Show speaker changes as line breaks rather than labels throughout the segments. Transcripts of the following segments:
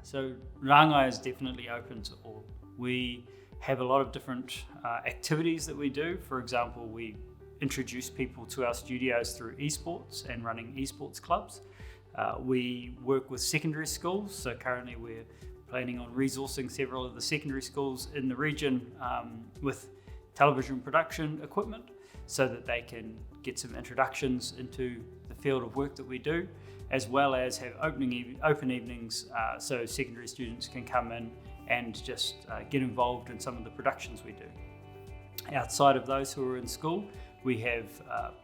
So Rāngai is definitely open to all. We have a lot of different activities that we do. For example, we introduce people to our studios through esports and running esports clubs. We work with secondary schools, so currently we're planning on resourcing several of the secondary schools in the region with television production equipment so that they can get some introductions into the field of work that we do, as well as have open evenings so secondary students can come in and just get involved in some of the productions we do. Outside of those who are in school, we have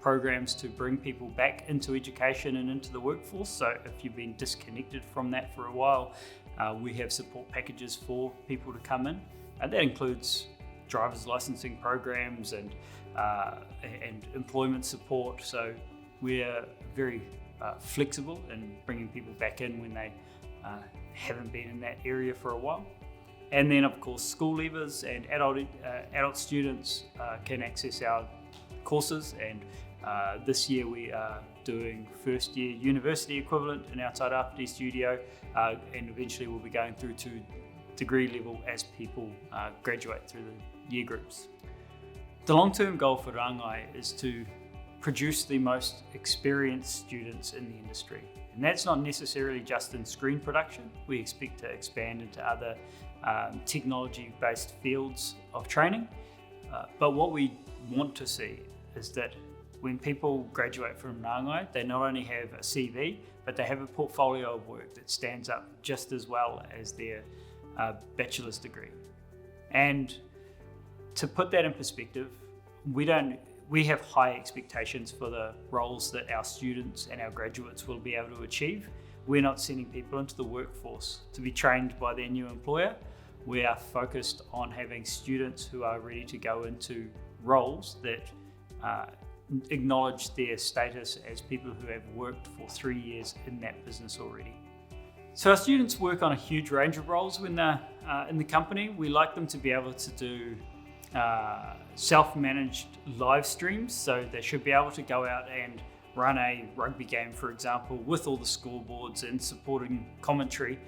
programs to bring people back into education and into the workforce. So if you've been disconnected from that for a while, we have support packages for people to come in, and that includes driver's licensing programs and employment support. So we're very flexible in bringing people back in when they haven't been in that area for a while. And then of course school leavers and adult students can access our courses, and this year we are doing first year university equivalent in Outside RPD studio, and eventually we'll be going through to degree level as people graduate through the year groups. The long-term goal for Rāngai is to produce the most experienced students in the industry, and that's not necessarily just in screen production. We expect to expand into other technology-based fields of training, but what we want to see is that when people graduate from Rāngai, they not only have a CV, but they have a portfolio of work that stands up just as well as their bachelor's degree. And to put that in perspective, we have high expectations for the roles that our students and our graduates will be able to achieve. We're not sending people into the workforce to be trained by their new employer. We are focused on having students who are ready to go into roles that acknowledge their status as people who have worked for 3 years in that business already. So our students work on a huge range of roles when they're in the company. We like them to be able to do self-managed live streams, so they should be able to go out and run a rugby game, for example, with all the scoreboards and supporting commentary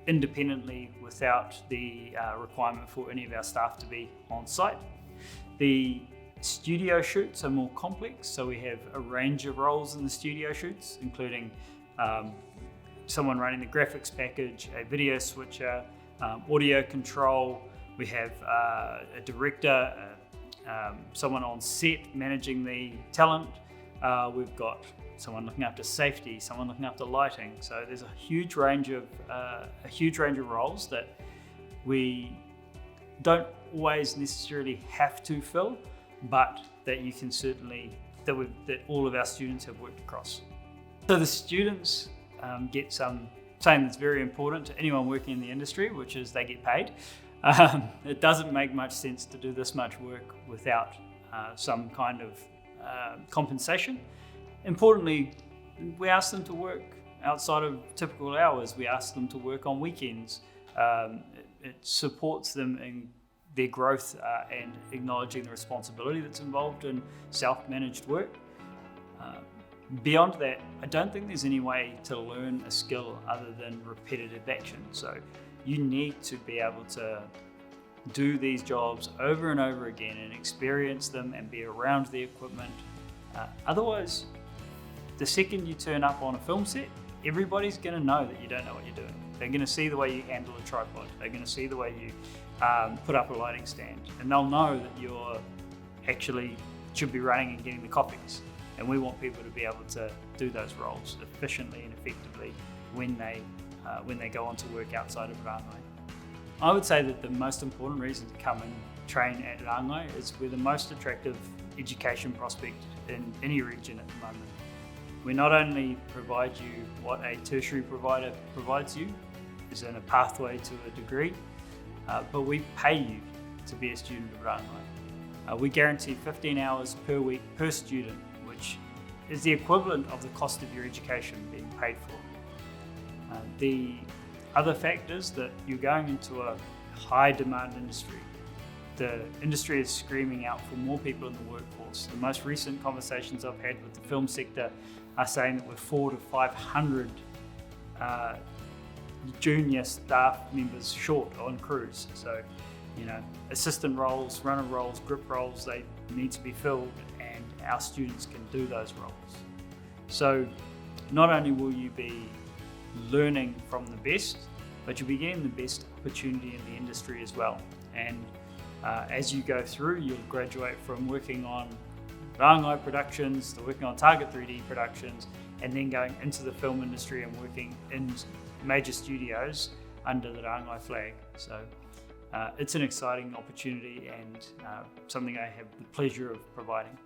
independently without the requirement for any of our staff to be on site. The studio shoots are more complex, so we have a range of roles in the studio shoots, including someone running the graphics package, a video switcher, audio control. We have a director, someone on set managing the talent. We've got someone looking after safety, someone looking after lighting. So there's a huge range of roles that we don't always necessarily have to fill, but that you can certainly that all of our students have worked across. So the students get something that's very important to anyone working in the industry, which is they get paid. It doesn't make much sense to do this much work without some kind of compensation. Importantly, we ask them to work outside of typical hours. We ask them to work on weekends. It supports them in their growth and acknowledging the responsibility that's involved in self-managed work. Beyond that, I don't think there's any way to learn a skill other than repetitive action. So you need to be able to do these jobs over and over again and experience them and be around the equipment. Otherwise, the second you turn up on a film set, everybody's going to know that you don't know what you're doing. They're going to see the way you handle a tripod. They're going to see the way you put up a lighting stand, and they'll know that you're actually should be running and getting the copies. And we want people to be able to do those roles efficiently and effectively when they go on to work outside of Rāngai. I would say that the most important reason to come and train at Rāngai is we're the most attractive education prospect in any region at the moment. We not only provide you what a tertiary provider provides you, is in a pathway to a degree, but we pay you to be a student of Rāngai. We guarantee 15 hours per week per student, which is the equivalent of the cost of your education being paid for. The other fact is that you're going into a high demand industry. The industry is screaming out for more people in the workforce. The most recent conversations I've had with the film sector are saying that we're 400 to 500 junior staff members short on crews. So, assistant roles, runner roles, grip roles, they need to be filled, and our students can do those roles. So not only will you be learning from the best, but you'll be getting the best opportunity in the industry as well. And as you go through, you'll graduate from working on Rāngai productions to working on Target 3D productions, and then going into the film industry and working in major studios under the Rāngai flag. So it's an exciting opportunity, and something I have the pleasure of providing.